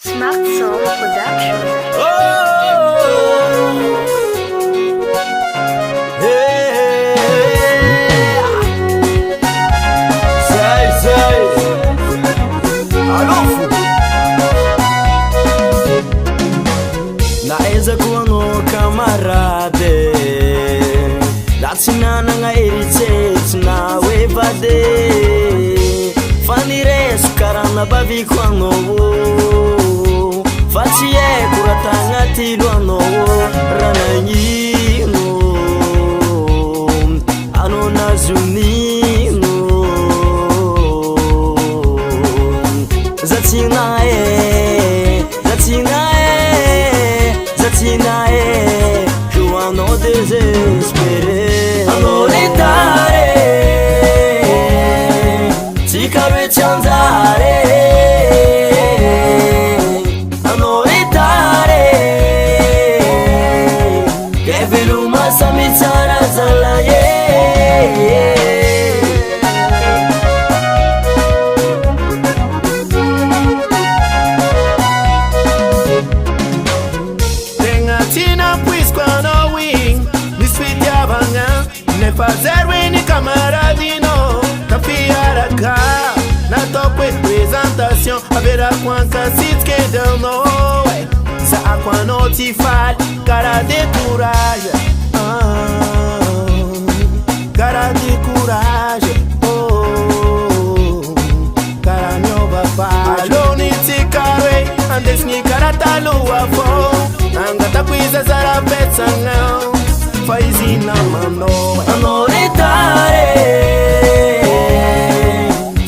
Smart Sound Production. Oh, yeah. Say. Alô, naeza kuwa no camarade latsinanagna eritseritsy na oevade fanireso karana baviko anao fa tsy haiko raha tagnaty lohanao raha nagnino anao nazonino Zatinae, Joanao désespéré. Anao letare, Tikaroetsy anjare. Anao letare, ke veloma samy tsara zalaye. Fazer une camaradino Tafiaraca Na top representation Haverá com a cacique que deu no Sa com a noti fal Cara de coragem Cara de coragem Cara nova fal Aloni te carre Andes ni cara ta lua fo Angata kuiza zara petsangão Faizina mano Anao letare,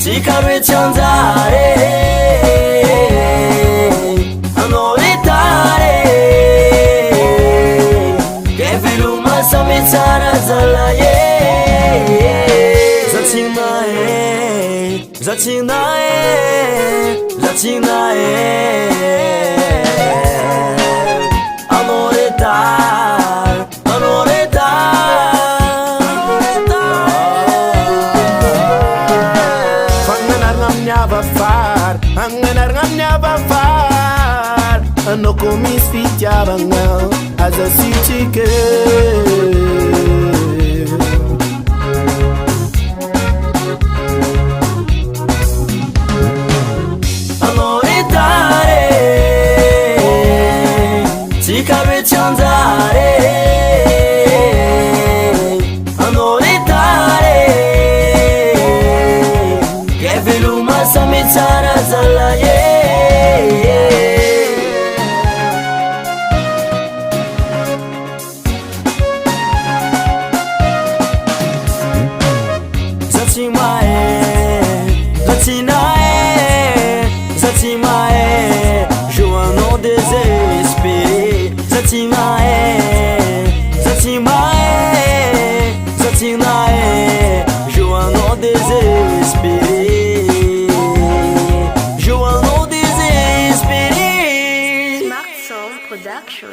Tikaroetsy anjare. Anao letare, ke veloma samy tsara zalaye. Zatinae. Anao letare, Anganar ngam far Ano komis fitiaba ngam Aza sitike Anao letare, Tikaroetsy anjare. Anao letare, ke veloma samy tsara zalaye. Zatinae, Joanao désespéré. Zatinae, Joanao désespéré. Joanao désespéré. Smart Sound Production.